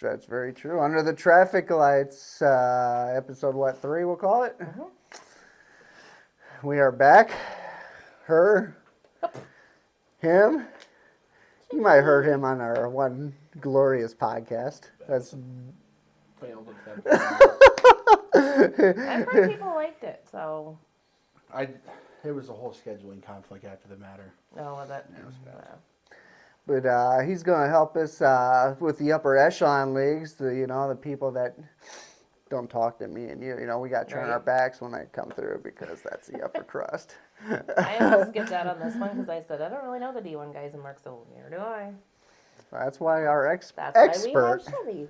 That's very true. Under the traffic lights, episode 3 we'll call it. Mm-hmm. We are back. Her, him. You might have heard him on our one glorious podcast. That's failed attempt. I've heard people liked it, so. It was a whole scheduling conflict after the matter. No, was it? It was bad. But he's going to help us with the upper echelon leagues. The people that don't talk to me and you. We got to turn our backs when they come through because that's the upper crust. I almost skipped out on this one because I said I don't really know the D1 guys in Marksville. Neither do I. That's why our expert. That's why we have Shelby.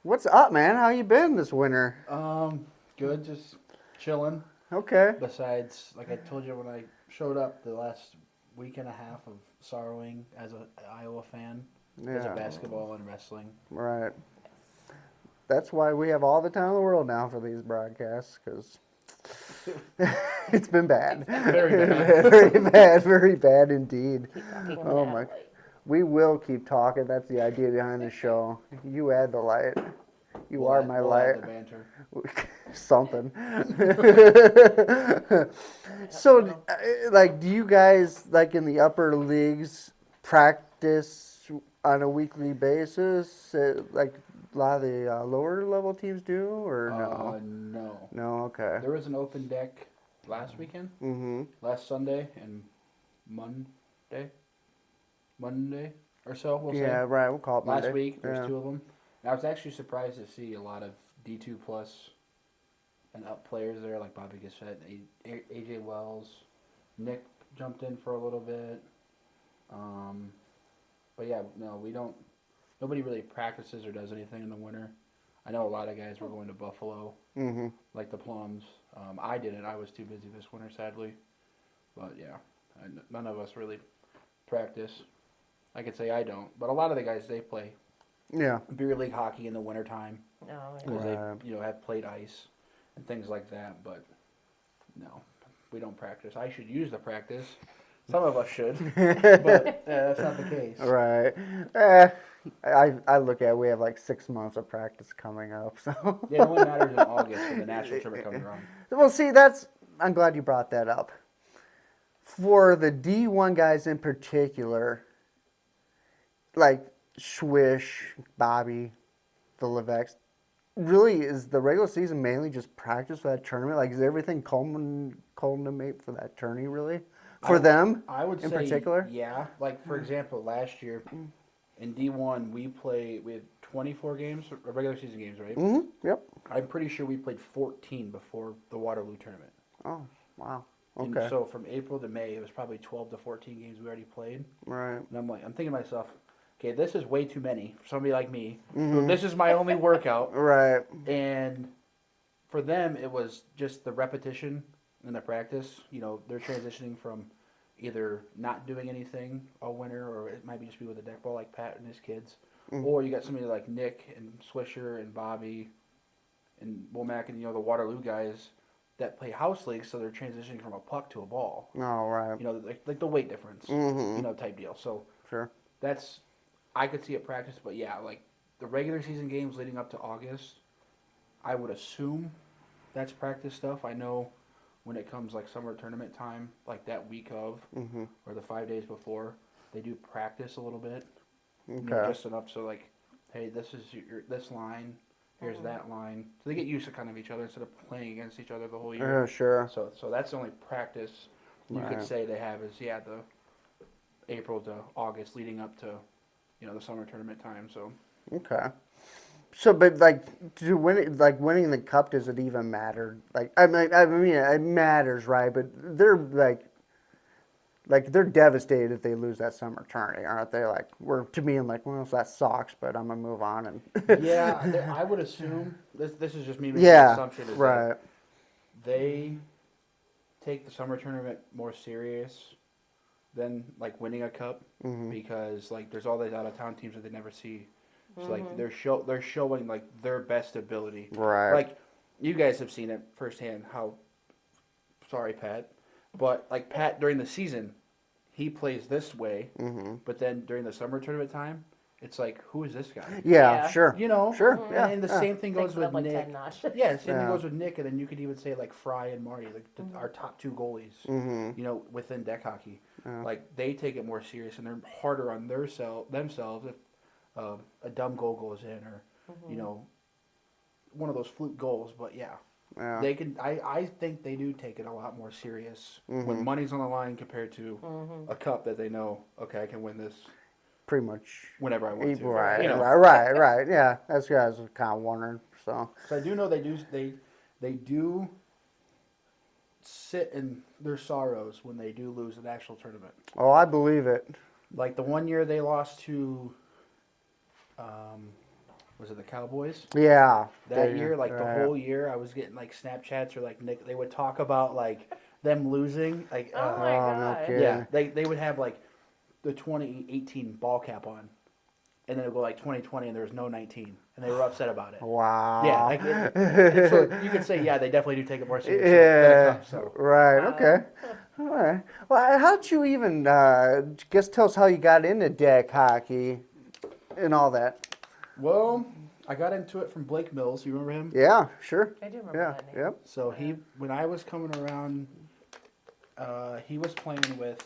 What's up, man? How you been this winter? Good. Just chilling. Okay. Besides, like I told you when I showed up, the last week and a half of sorrowing as an Iowa fan, as a basketball and wrestling. Right. That's why we have all the time in the world now for these broadcasts, because it's been bad. Very bad. Very bad. Very bad indeed. Oh my. We will keep talking. That's the idea behind the show. You add the light. We'll are my light. Add the banter. Something. So, do you guys, in the upper leagues, practice on a weekly basis, like a lot of the lower level teams do, or no? No. No, okay. There was an open deck last weekend, last Sunday and Monday or so, we'll say. Yeah, right, we'll call it Monday. Last week, there's 2 of them. And I was actually surprised to see a lot of D2 plus and up players there, like Bobby Gissett, AJ Wells, Nick jumped in for a little bit. But yeah, no, nobody really practices or does anything in the winter. I know a lot of guys were going to Buffalo, like the Plums. I didn't. I was too busy this winter, sadly. But yeah, none of us really practice. I could say I don't, but a lot of the guys, they play beer league hockey in the wintertime because they have played ice and things like that. But no, we don't practice. I should use the practice. Some of us should, but that's not the case. Right. I look at it, we have 6 months of practice coming up. So yeah, it only matters in August when the national tournament comes around. Well, see, I'm glad you brought that up. For the D1 guys in particular, like Swish, Bobby, the Levesques, really is the regular season mainly just practice for that tournament? Like, is everything culminate for that tourney, really? For them, I would in say, particular? Yeah. Like, for example, last year in D1, we had 24 games, regular season games, right? Mm-hmm. Yep. I'm pretty sure we played 14 before the Waterloo tournament. Oh, wow. Okay. And so from April to May, it was probably 12 to 14 games we already played. Right. And I'm thinking to myself, okay, this is way too many for somebody like me. So this is my only workout. Right. And for them, it was just the repetition and the practice. They're transitioning from either not doing anything all winter, or it might just be with a deck ball like Pat and his kids. Or you got somebody like Nick and Swisher and Bobby and Womack and, the Waterloo guys that play house leagues, so they're transitioning from a puck to a ball. Oh, right. Like the weight difference, type deal. So sure. I could see it practice, but yeah, like the regular season games leading up to August, I would assume that's practice stuff. I know when it comes like summer tournament time, like that week of, or the 5 days before, they do practice a little bit. Okay. Just enough so like, hey, this is this line, here's that line. So they get used to kind of each other instead of playing against each other the whole year. Sure. So that's the only practice you could say they have is the April to August leading up to the summer tournament time. So okay. So, but winning the cup, does it even matter? I mean, it matters, right? But they're they're devastated if they lose that summer tourney, aren't they? To me, I'm well, that sucks, but I'm gonna move on and. Yeah, I would assume this is just me making an assumption. Is right. That they take the summer tournament more serious than winning a cup because there's all these out of town teams that they never see. So they're showing their best ability. Right. You guys have seen it firsthand. Sorry, Pat, but Pat during the season, he plays this way, but then during the summer tournament time, it's like, who is this guy? Yeah, Yeah. sure. You know, Sure. Yeah. and the yeah. same thing goes Takes it with up like Nick. 10 notches. Yeah, same thing Yeah. goes with Nick, and then you could even say like Fry and Marty, like our top two goalies. Mm-hmm. You know, within deck hockey, Yeah. like they take it more serious and they're harder on themselves if a dumb goal goes in or you know one of those fluke goals. But yeah, Yeah. they can. I think they do take it a lot more serious when money's on the line compared to a cup that they know. Okay, I can win this Pretty much. whenever I want to. Right, You know. right. Yeah, that's what I was kind of wondering. So. So I do know they do sit in their sorrows when they do lose an actual tournament. Oh, I believe it. Like the one year they lost to, was it the Cowboys? Yeah. That year, like the right. whole year, I was getting like Snapchats or like Nick. They would talk about like them losing. Like, Oh my Oh, no god. kidding. yeah, they would have like the 2018 ball cap on, and then it would go like 2020, and there was no 19, and they were upset about it. Wow. Yeah, like so you could say, yeah, they definitely do take it more seriously than a Yeah. cup. So. Right. Wow. Okay. All right. Well, how'd you even guess? Tell us how you got into deck hockey and all that. Well, I got into it from Blake Mills. You remember him? Yeah. Sure. I do remember Yeah. that name. Yep. So when I was coming around, he was playing with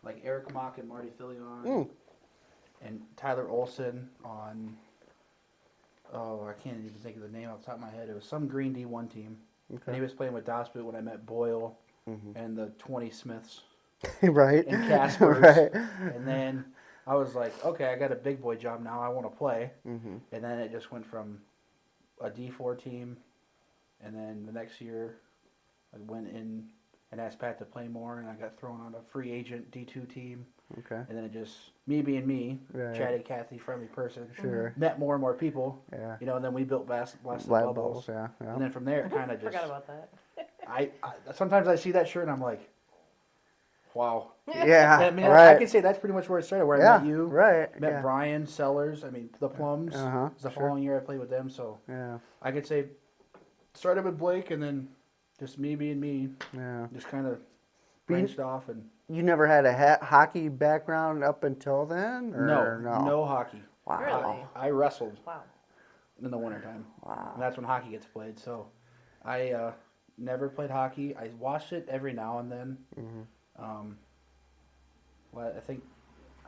like Eric Mock and Marty Filion and Tyler Olson on. Oh, I can't even think of the name off the top of my head. It was some Green D1 team, and he was playing with Dasboot when I met Boyle and the 20 Smiths right. and Caspers. Right. And then I was like, okay, I got a big boy job now. I want to play. Mm-hmm. And then it just went from a D4 team, and then the next year I went in and asked Pat to play more, and I got thrown on a free agent D2 team. Okay. And then it just, me being me, Right. chatty, Cathy, friendly person, Sure. met more and more people, Yeah. you know, and then we built Blast Light Bubbles. bulbs. Yeah. Yeah. And then from there, it kind of just, Forgot about that. I sometimes I see that shirt and I'm like, wow. Yeah. I mean, right. I can say that's pretty much where it started, where yeah. I met you, Right. met yeah. Brian Sellers, I mean, the Plums. Uh-huh. It was the Sure. following year I played with them, so Yeah. I could say started with Blake and then just me being me, Yeah. just kind of But you- branched off and You never had a hockey background up until then? Or no hockey. Wow. Really? I wrestled Wow. in the wintertime. Wow. And that's when hockey gets played. So I never played hockey. I watched it every now and then. Mm-hmm. Well, I think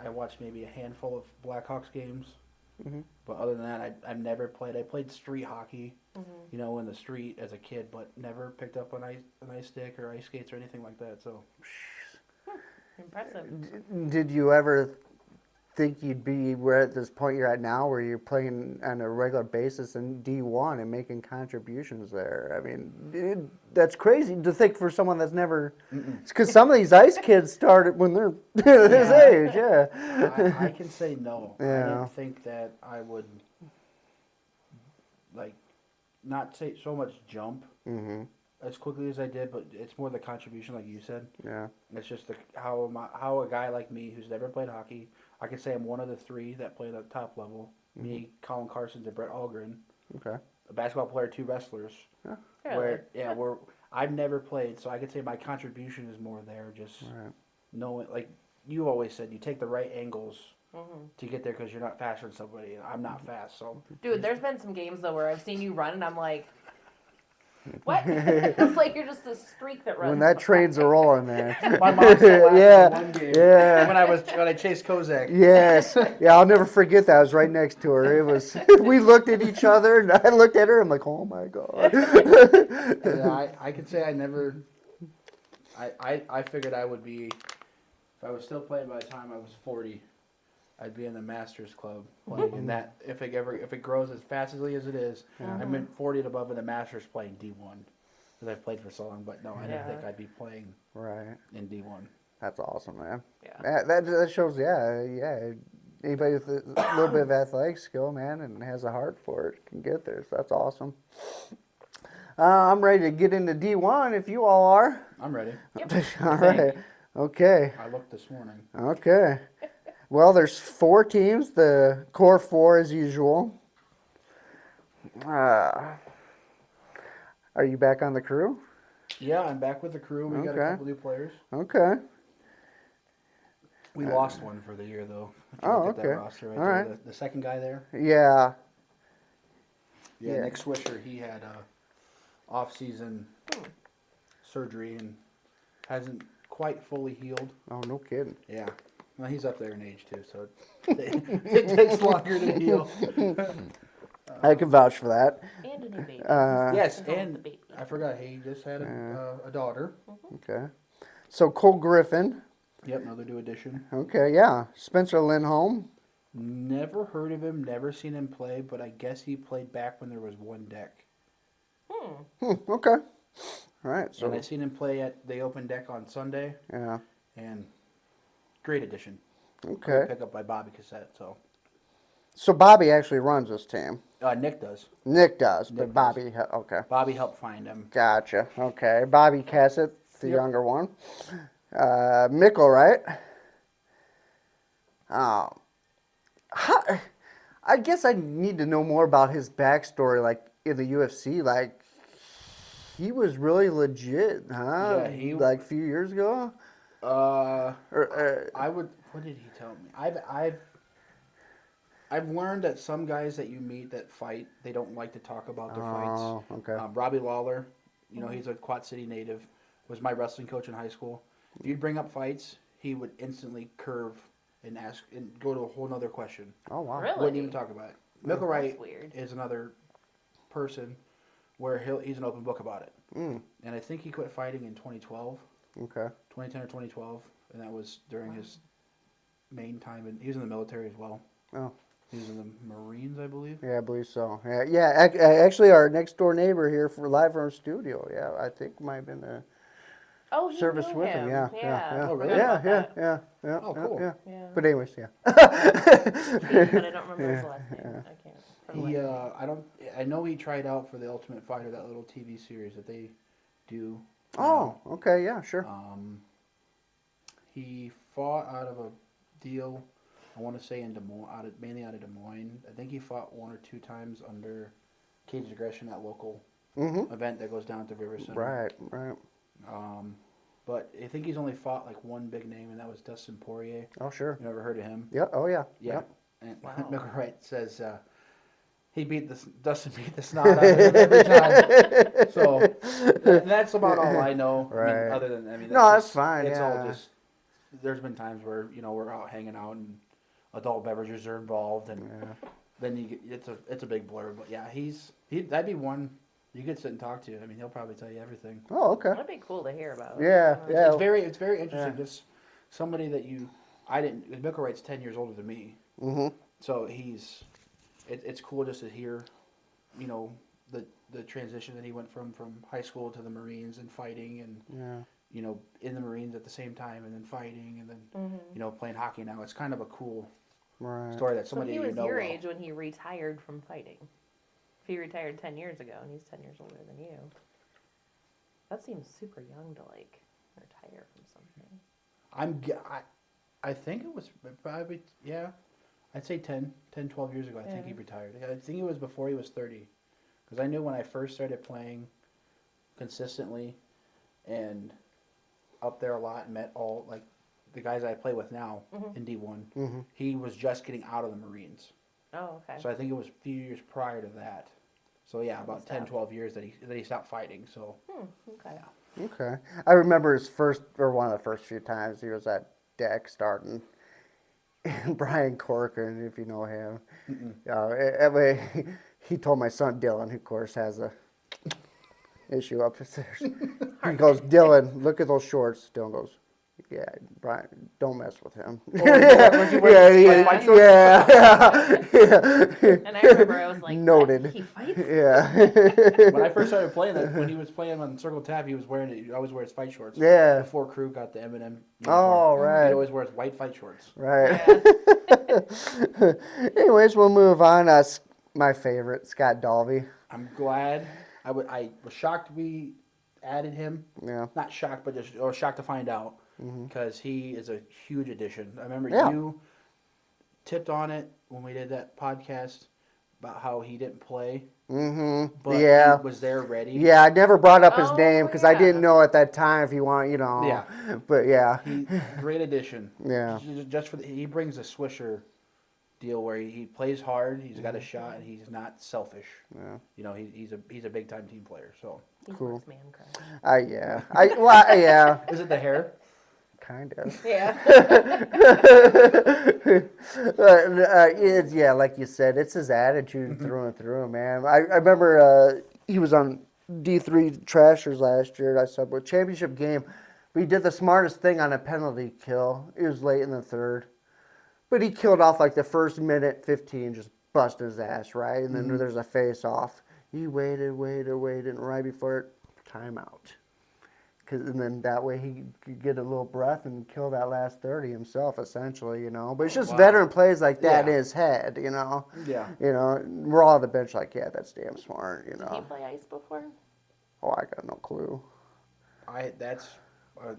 I watched maybe a handful of Blackhawks games. Mm-hmm. But other than that, I've never played. I played street hockey, Mm-hmm. you know, in the street as a kid, but never picked up an ice stick or ice skates or anything like that. So Impressive. Did you ever think you'd be where at this point you're at now, where you're playing on a regular basis in D1 and making contributions there? I mean, that's crazy to think for someone that's never. Because some of these ice kids started when they're this Yeah. age. Yeah. I can say no. I Yeah. didn't think that I would, like, not say so much jump Mm-hmm. as quickly as I did, but it's more the contribution, like you said. Yeah. It's just how a guy like me who's never played hockey, I can say I'm one of the three that played at the top level. Me, Colin Carsons, and Brett Algren. Okay. A basketball player, two wrestlers. Really? I've never played, so I could say my contribution is more there. Just Right. knowing, like you always said, you take the right angles Mm-hmm. to get there because you're not faster than somebody. And I'm not fast, so Dude, there's been some games though where I've seen you run and I'm like, what? It's like you're just a streak that runs. When that train's a rolling, man. my mom still laughed Yeah, at one game yeah. when I chased Kozak. Yes. Yeah, I'll never forget that. I was right next to her. It was. We looked at each other, and I looked at her. I'm like, oh my god. Yeah, I could say I never. I figured I would be, if I was still playing by the time I was 40, I'd be in the Masters Club playing. And that if it grows as fastly as it is, I'm in 40 and above in the Masters playing D1 because I've played for so long. But no, I didn't Yeah. think I'd be playing Right. in D1. That's awesome, man. Yeah. That shows. Yeah. Anybody with a little bit of athletic skill, man, and has a heart for it can get there. So that's awesome. I'm ready to get into D1 if you all are. I'm ready. All right. Okay. I looked this morning. Okay. Well, there's 4 teams. The core 4 as usual. Are you back on the crew? Yeah, I'm back with the crew. We got a Okay. couple new players. Okay. We lost one for the year, though. If you Oh, look at that okay. roster right All there, right. the second guy there. Yeah. Yeah, Yeah. Nick Swisher, he had off-season surgery and hasn't quite fully healed. Oh, no kidding. Yeah. Well, he's up there in age, too, so it takes longer to heal. I can vouch for that. And a new baby. Yes, He's home with and the baby. I forgot, he just had a daughter. Okay. So Cole Griffin. Yep, another new addition. Okay, yeah. Spencer Lindholm. Never heard of him, never seen him play, but I guess he played back when there was one deck. Okay. All right. So And I seen him play at the open deck on Sunday, yeah. and great addition. Okay. Pick up by Bobby Cassette, so. So Bobby actually runs this team. Nick does. Nick does, Nick but does. Bobby. Okay. Bobby helped find him. Gotcha. Okay. Bobby Cassett, the Yep. younger one. Mickle, right? I guess I need to know more about his backstory, like in the UFC. Like, he was really legit, huh? Yeah, like a few years ago. I would. What did he tell me? I've learned that some guys that you meet that fight, they don't like to talk about their fights. Oh, okay. Robbie Lawler, he's a Quad City native, was my wrestling coach in high school. If you'd bring up fights, he would instantly curve and ask and go to a whole nother question. Oh wow. Really? Wouldn't even talk about it. Michael Wright That's weird. is another person where he's an open book about it. Mm, And I think he quit fighting in 2012, okay. 2010 or 2012, and that was during his main time. And he was in the military as well. Oh. He was in the Marines, I believe. Yeah, I believe so. Yeah. Actually, our next door neighbor here for live from our studio. Yeah, I think might have been the Oh, he service knew with him. Yeah. Oh, really? Yeah. Forgot Yeah. about Yeah. Oh, cool. Yeah. Yeah. But anyways, yeah. But I don't remember his last name. I can't. for the He, life I know he tried out for the Ultimate Fighter, that little TV series that they do. Oh, okay. Yeah, sure. He fought out of a deal, I want to say in Des Moines, mainly out of Des Moines. I think he fought one or two times under Cage Aggression, that local event that goes down at the River Center. Right. But I think he's only fought like one big name, and that was Dustin Poirier. Oh, sure. You ever heard of him? Yeah. Oh, yeah. Yeah. Yep. And Wow. Michael Wright says Dustin beat the snot out of him every time. So that's about all I know. Right. No, that's fine. It's yeah. all just. There's been times where we're out hanging out and adult beverages are involved, and then you get, it's a big blur. But yeah, that'd be one you could sit and talk to. I mean, he'll probably tell you everything. Oh, okay. That'd be cool to hear about. Yeah. Yeah. It's very interesting. Yeah. Just somebody that I didn't. Michael Wright's 10 years older than me. Mm-hmm. So it's cool just to hear, the transition that he went from high school to the Marines and fighting and, in the Marines at the same time and then fighting and then, playing hockey now. It's kind of a cool story that So somebody he was well. your age when he retired from fighting. If he retired 10 years ago and he's 10 years older than you, that seems super young to retire from something. I think it was probably, I'd say 10, 12 years ago, I think he retired. I think it was before he was 30. Because I knew when I first started playing consistently and up there a lot and met all, the guys I play with now in D1, he was just getting out of the Marines. Oh, okay. So I think it was a few years prior to that. So yeah, about 10, 12 years that he stopped fighting. So Okay. Okay. I remember one of the first few times he was at deck starting. Brian Corcoran, if you know him. He told my son Dylan, who of course has a issue upstairs. He goes, Dylan, look at those shorts. Dylan goes, yeah, Brian, don't mess with him. Yeah. And I remember I was like, noted. What? He fights? Yeah. When I first started playing that, when he was playing on Circle Tap, he was I always wear his fight shorts. Yeah. Before Crew got the Eminem uniform. Oh, right. He always wears white fight shorts. Right. Yeah. Anyways, we'll move on. My favorite, Scott Dalby. I'm glad. I was shocked we added him. Yeah. Not shocked, but just shocked to find out because he is a huge addition. I remember Yeah. you tipped on it when we did that podcast about how he didn't play, Mm-hmm. but Yeah. he was there ready. Yeah, I never brought up his Oh, name because I didn't yeah. know at that time if you want, Yeah. But yeah. He great addition. Yeah. Just for he brings a Swisher deal where he plays hard. He's got a shot, and he's not selfish. Yeah. He's a big time team player. So He's Cool. Mark's man crush. Yeah. Yeah. is it the hair? Kind of. Yeah. Yeah, like you said, it's his attitude through and through, man. I remember he was on D3 Trashers last year. I said, well, championship game. But he did the smartest thing on a penalty kill. It was late in the third. But he killed off like the first minute 15, just busted his ass, right? And then there's a face off. He waited, and right before it, timeout. And then that way he could get a little breath and kill that last 30 himself, essentially, But it's just veteran plays like that in his head, Yeah. We're all on the bench like, yeah, that's damn smart, Did he play ice before? Oh, I got no clue. That's a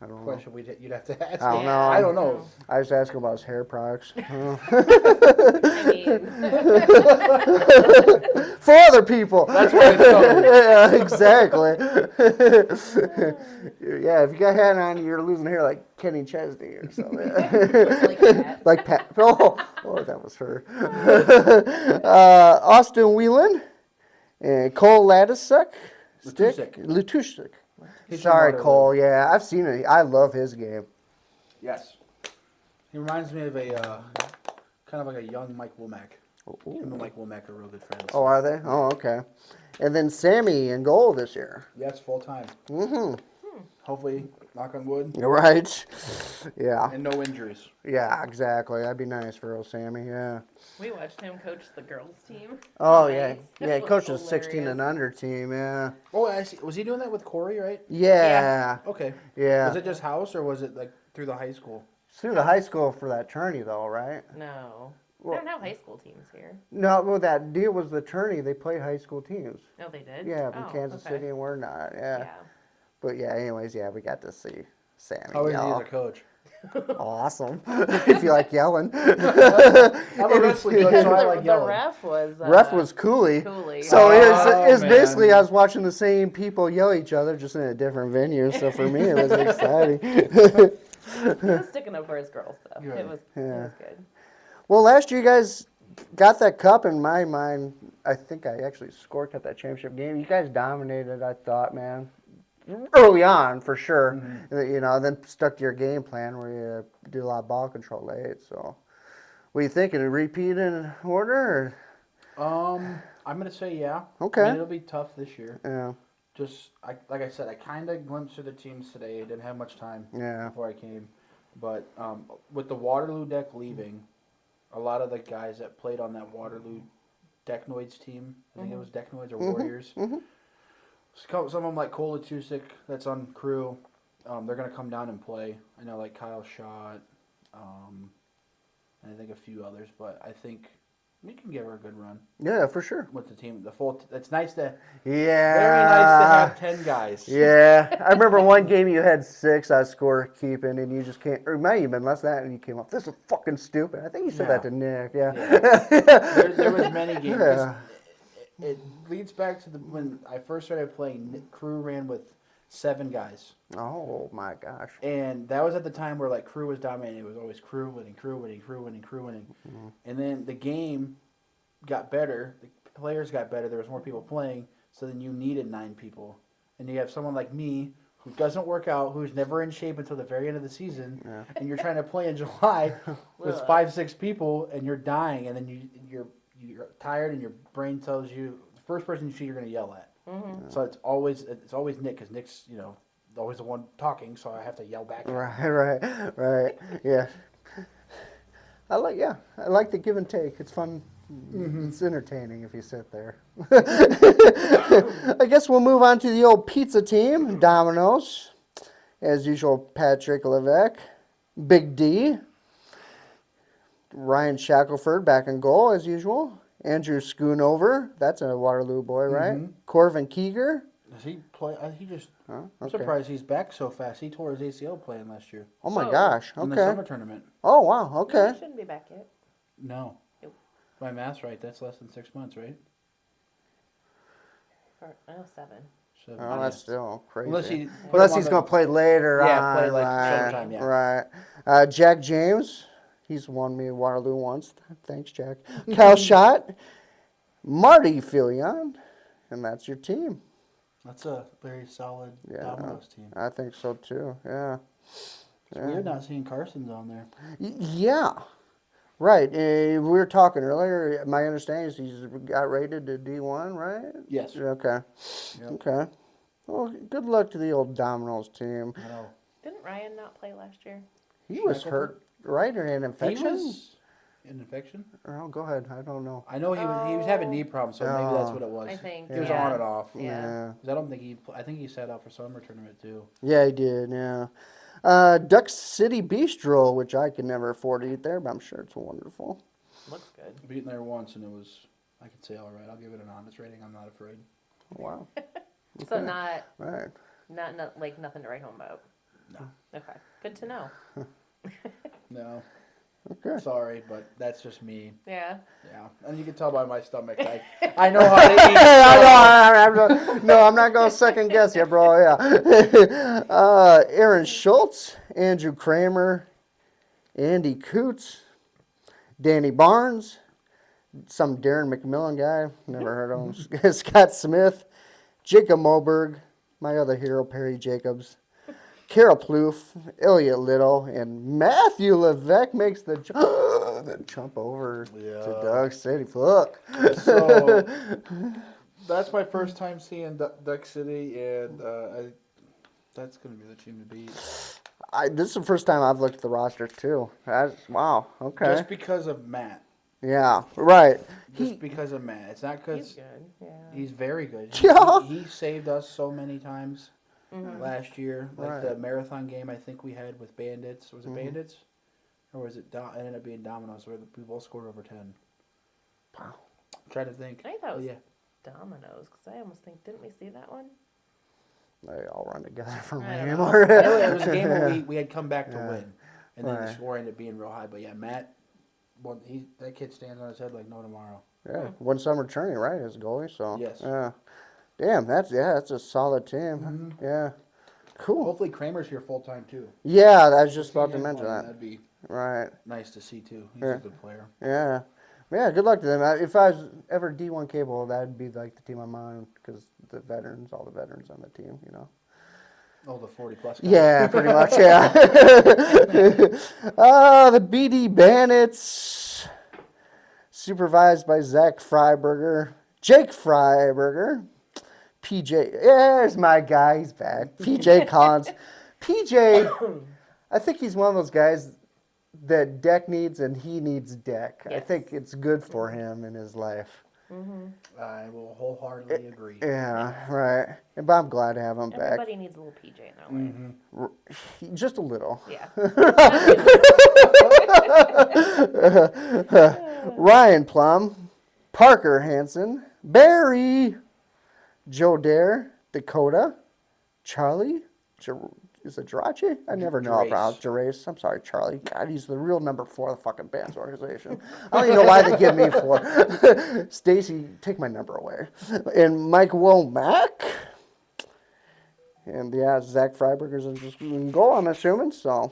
I don't know. question you'd have to ask. I don't him. know. I don't know. I just asked him about his hair products. I mean, For other people. That's where it's going. Yeah, exactly. Yeah, if you got hair on, you're losing hair like Kenny Chesney or something. like that. Like Pat. Oh, that was her. Austin Whelan and Cole Ladisuk. Lutusik. He's from Sorry, Waterloo. Cole. Yeah, I've seen it. I love his game. Yes. He reminds me of a kind of like a young Mike Womack. Him and Mike Womack are real good friends. Oh, are they? Oh, okay. And then Sammy in goal this year. Yes, full time. Mm-hmm. Hopefully, knock on wood. You're right. Yeah. And no injuries. Yeah, exactly. That'd be nice for old Sammy, yeah. We watched him coach the girls' team. Oh, Nice. yeah. It Yeah, he was coaches 16 and hilarious. under team, yeah. Oh, I see. Was he doing that with Corey, right? Yeah. Okay. Yeah. Was it just house or was it like through the high school? It's through the high school for that tourney, though, right? No. Well- There are no high school teams here. No, well, that deal was the tourney. They played high school teams. No, they did? Yeah, from Oh, Kansas okay. City, and we're not, yeah. Yeah. But, yeah, anyways, yeah, we got to see Sammy How is he yell. as a coach? Awesome. If you like yelling. I'm a wrestling coach, so I the, like the yelling. ref was... Ref was Cooley. Cooley. So it's man. basically I was watching the same people yell at each other just in a different venue. So for me, it was exciting. He was sticking up for his girls, though. Good. It was good. Well, last year you guys got that cup. In my mind, I think I actually scored at that championship game. You guys dominated, I thought, man. Early on, for sure. Then stuck to your game plan where you do a lot of ball control late. So, what are you thinking? A repeat in order? I'm gonna say yeah. Okay. I mean, it'll be tough this year. Yeah. Just like I said, I kind of glimpsed through the teams today. I didn't have much time Yeah. before I came, but with the Waterloo deck leaving, a lot of the guys that played on that Waterloo Decknoids team, I think it was Decknoids or Warriors. Some of them like Cole Tusik, that's on crew. They're gonna come down and play. I know like Kyle Schott, and I think a few others, but I think we can give her a good run Yeah, for sure. with the team. The full. It's nice to. Yeah. Very nice to have 10 guys. Yeah, I remember one game you had 6 I score keeping, and you just can't. Or it might have been less than that, and you came up. This is fucking stupid. I think you said that to Nick. Yeah. There was many games. 'Cause Yeah. It leads back to when I first started playing. Crew ran with 7 guys, Oh my gosh. and that was at the time where like Crew was dominating. It was always Crew winning, Crew winning, Crew winning, Crew winning, and then the game got better. The players got better. There was more people playing, so then you needed 9 people, and you have someone like me who doesn't work out, who's never in shape until the very end of the season, and you're trying to play in July with 5-6 people, and you're dying, and then you're tired, and your brain tells you the first person you see you're going to yell at. So it's always Nick, because Nick's always the one talking, so I have to yell back at him. Right. Yeah. I like the give and take. It's fun. It's entertaining if you sit there. I guess we'll move on to the old pizza team, Domino's. As usual, Patrick Levesque, Big D, Ryan Shackelford back in goal as usual. Andrew Schoonover, that's a Waterloo boy, right? Corvin Keeger. Does he play? He just. Oh, I'm okay. surprised he's back so fast. He tore his ACL playing last year Oh my Whoa. gosh. in the Okay. summer tournament. Oh wow. Okay. He shouldn't be back yet. No. my math's right, that's less than 6 months, right? 7. So, Oh, that's still crazy. Unless He's going to play later on. Yeah, play like right, showtime, yeah. Right. Jack James, he's won me Waterloo once. Thanks, Jack. Cal Schott, Marty Filion, and that's your team. That's a very solid Domino's team. I think so too. Yeah. It's weird not seeing Carson's on there. Yeah. Right. We were talking earlier. My understanding is he's got rated to D1, right? Yes. Okay. Yep. Okay. Well, good luck to the old Domino's team. I know. Didn't Ryan not play last year? He was hurt, right? Or an infection? He was an infection? Oh, go ahead. I don't know. I know he was having knee problems, so maybe that's what it was. I think He was on and off. Yeah. 'Cause I don't think I think he sat out for summer tournament too. Yeah, he did. Yeah. Duck City Bistro, which I could never afford to eat there, but I'm sure it's wonderful. Looks good. I've eaten there once, and it was, I could say all right. I'll give it an honest rating. I'm not afraid. Wow. So not Right. not like nothing to write home about. No. Okay. Good to know. No. Okay. Sorry, but that's just me. Yeah. Yeah. And you can tell by my stomach. I know how to eat. No, I'm not going to second guess you, bro. Yeah. Aaron Schultz, Andrew Kramer, Andy Coots, Danny Barnes, some Darren McMillan guy, never heard of him, Scott Smith, Jacob Moberg, my other hero, Perry Jacobs, Carol Plouffe, Elliot Little, and Matthew Levesque makes the jump over to Duck City. Fuck. So that's my first time seeing Duck City, and that's going to be the team to beat. This is the first time I've looked at the roster, too. Wow. Okay. Just because of Matt. Yeah, right. Just because of Matt. It's not because He's good. Yeah. he's very good. Yeah. He saved us so many times last year. Like Right. the marathon game I think we had with Bandits. Was it Bandits? Or was it ended up being Domino's where we both scored over 10? Wow. I'm trying to think. I think that was yeah. Domino's because I almost think didn't we see that one? They all run together for me. I don't know. It was a game where we had come back to win. And then the Right. score ended up being real high. But yeah, Matt, that kid stands on his head like no tomorrow. Yeah, one summer tourney, right, as goalie, so. Yes. Yeah. Damn, that's a solid team. Yeah. Cool. Hopefully Kramer's here full time too. Yeah, I was just about to See him mention playing, that. That'd be Right. nice to see too. He's a good player. Yeah. Yeah, good luck to them. If I was ever D1 cable, that'd be like the team I'm on because all the veterans on the team, you know. Oh, the 40-plus guys. Yeah, pretty much, yeah. The BD Bandits, supervised by Zach Freiberger, Jake Freiberger, PJ, there's my guy, he's back, PJ Collins. PJ, I think he's one of those guys that Deck needs and he needs Deck. I Yes. think it's good for him in his life. I will wholeheartedly agree. Yeah, right. But I'm glad to have him back. Everybody needs a little PJ in their life. Just a little. Yeah. Ryan Plum, Parker Hansen, Barry, Joe Dare, Dakota, Charlie, is it Jirachi? I never know how to pronounce Gerace. I'm sorry, Charlie. God, he's the real number 4 of the fucking band's organization. I don't even know why they give me 4. Stacy, take my number away. And Mike Womack. And yeah, Zach Freiberger's just in goal, I'm assuming, so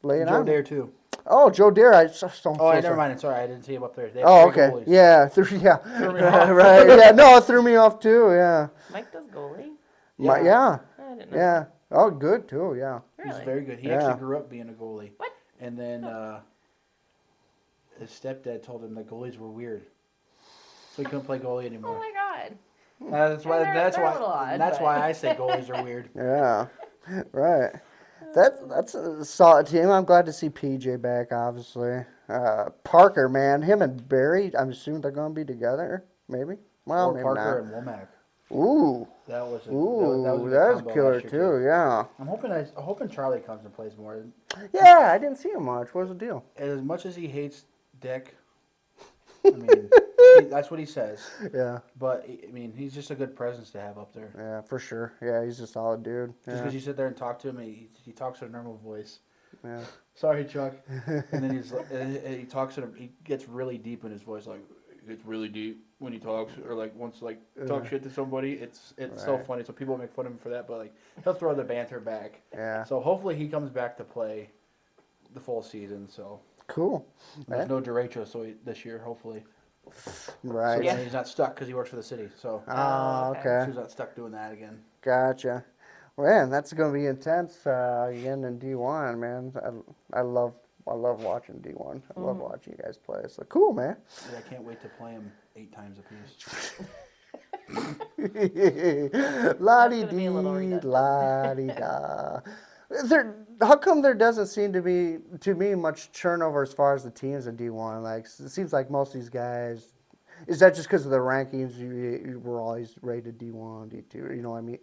lay it Joe on. Dare too. Oh, Joe Dare. Never mind. Sorry, I didn't see him up there. They have Oh, three okay. goalies. Yeah, Threw me off. right. Yeah, no, it threw me off too. Yeah. Mike does goalie. Yeah. I didn't know. Yeah. Oh, good too. Yeah. He's Really? very good. He Yeah. actually grew up being a goalie. What? And then his stepdad told him that goalies were weird, so he couldn't play goalie Oh anymore. my god. That's why. They're That's a why. little odd, That's but- why I say goalies are weird. Yeah. Right. That's a solid team. I'm glad to see PJ back. Obviously, Parker, man, him and Barry. I'm assuming they're going to be together. Maybe. Well, Or maybe Parker and Womack. not. Ooh. That was a, Ooh. that was a good That's combo killer last year, too. Yeah. I'm hoping Charlie comes and plays more. Yeah. I didn't see him much. What's the deal? As much as he hates Dick, I mean, that's what he says. Yeah. But I mean, he's just a good presence to have up there. Yeah, for sure. Yeah, he's a solid dude. Just because you sit there and talk to him, he talks with a normal voice. Yeah. Sorry, Chuck. And then he talks to him. He gets really deep in his voice, like he gets really deep when he talks, or like wants to like talk shit to somebody. It's so Right. funny. So people make fun of him for that, but like he'll throw the banter back. Yeah. So hopefully he comes back to play the full season. So Cool. there's Eh? no derecho this year, hopefully. Right. So Yeah. he's not stuck because he works for the city. So Oh, okay. so okay. he's not stuck doing that again. Gotcha. Well, man, that's going to be intense again in D1, man. I love watching D1. I love watching you guys play. So cool, man. Yeah, I can't wait to play him 8 times apiece. La di gonna be a little dee, redundant. la di da. How come there doesn't seem to be, to me, much turnover as far as the teams in D1? Like, it seems like most of these guys. Is that just because of the rankings? You were always rated D1, D2. You know what I mean?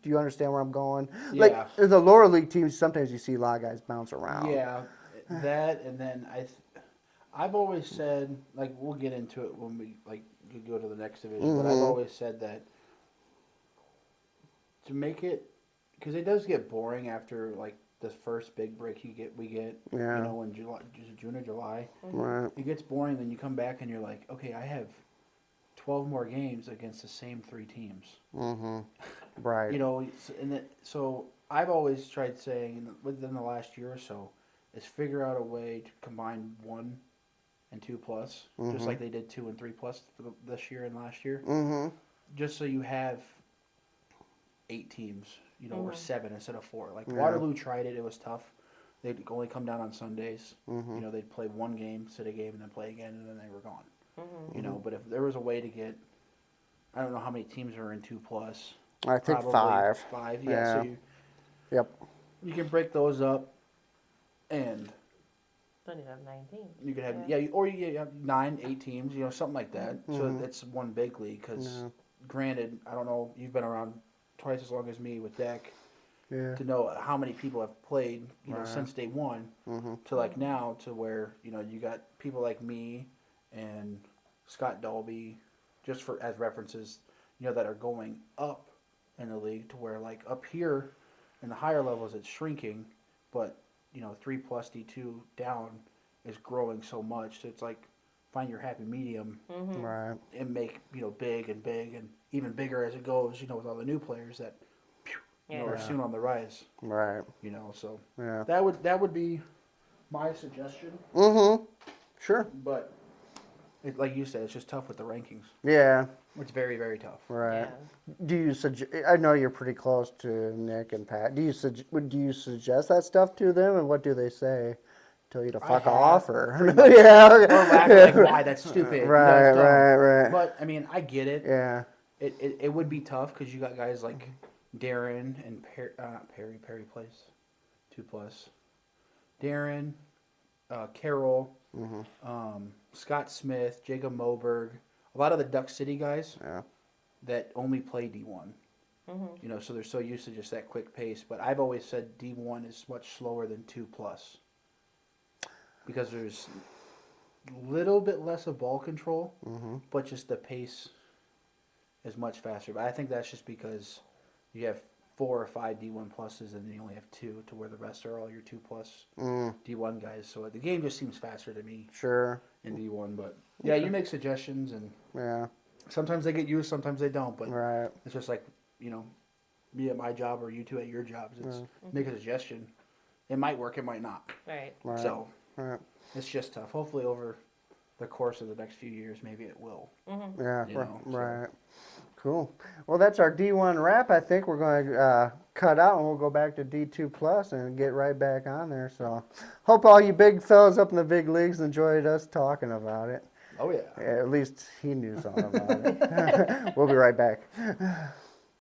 Do you understand where I'm going? Yeah. Like the lower league teams, sometimes you see a lot of guys bounce around. Yeah, that, and then I've always said, like, we'll get into it when we like go to the next division, but I've always said that to make it, because it does get boring after like the first big break we get, Yeah. you know, in June or July. Right. It gets boring, then you come back and you're like, okay, I have 12 more games against the same 3 teams. Mm-hmm. Right. You know, so I've always tried saying within the last year or so is figure out a way to combine 1 and 2 plus, just like they did 2 and 3 plus for this year and last year, Mm-hmm. just so you have 8 teams, you know, or 7 instead of 4. Like Yeah. Waterloo tried it; it was tough. They'd only come down on Sundays. Mm-hmm. You know, they'd play 1 game, sit a game, and then play again, and then they were gone. Mm-hmm. You know, but if there was a way to get, I don't know how many teams are in 2 plus. I think Probably 5. 5, yeah. Yeah. So Yep. you can break those up, and Then you have 19. you could have Yeah. or you have 9, 8 teams, you know, something like that. So it's one big league. Because granted, I don't know, you've been around twice as long as me with Deck Yeah. to know how many people have played, you know, Right. since day one Mm-hmm. to like now to where you know you got people like me and Scott Dalby, just for as references, you know, that are going up in the league to where like up here in the higher levels it's shrinking, but you know 3 plus D2 down is growing so much. So it's like find your happy medium Mm-hmm. Right. and make, you know, big and even bigger as it goes. You know, with all the new players that you know, are Yeah. soon on the rise. Right. You know, so Yeah. that would be my suggestion. Mm-hmm. Sure. But like you said, it's just tough with the rankings. Yeah. It's very, very tough. Right. Yeah. Do you suggest? I know you're pretty close to Nick and Pat. Do you suggest that stuff to them, and what do they say? Tell you to I fuck have, off, or pretty much. yeah, Or laugh like, why? That's stupid. Right, That's dumb. right, right. But I mean, I get it. Yeah. It would be tough because you got guys like Darren and Perry plays 2 plus. Darren, Carroll, Scott Smith, Jacob Moberg, a lot of the Duck City guys Yeah. that only play D1. Mm-hmm. You know, so they're so used to just that quick pace. But I've always said D1 is much slower than 2 plus because there's a little bit less of ball control, but just the pace is much faster. But I think that's just because you have 4 or 5 D1 pluses and then you only have 2 to where the rest are all your 2 plus D1 guys. So the game just seems faster to me Sure. in D1. But yeah, you make suggestions and Yeah. sometimes they get used, sometimes they don't. But Right. it's just like, you know, me at my job or you two at your jobs. It's make a suggestion. It might work, it might not. Right. Right. So Right. it's just tough. Hopefully over the course of the next few years, maybe it will. Mm-hmm. Yeah. You know, so. Right. Cool. Well, that's our D1 wrap. I think we're going to cut out and we'll go back to D2 plus and get right back on there. So, hope all you big fellas up in the big leagues enjoyed us talking about it. Oh, yeah. Yeah, at least he knew something about it. We'll be right back.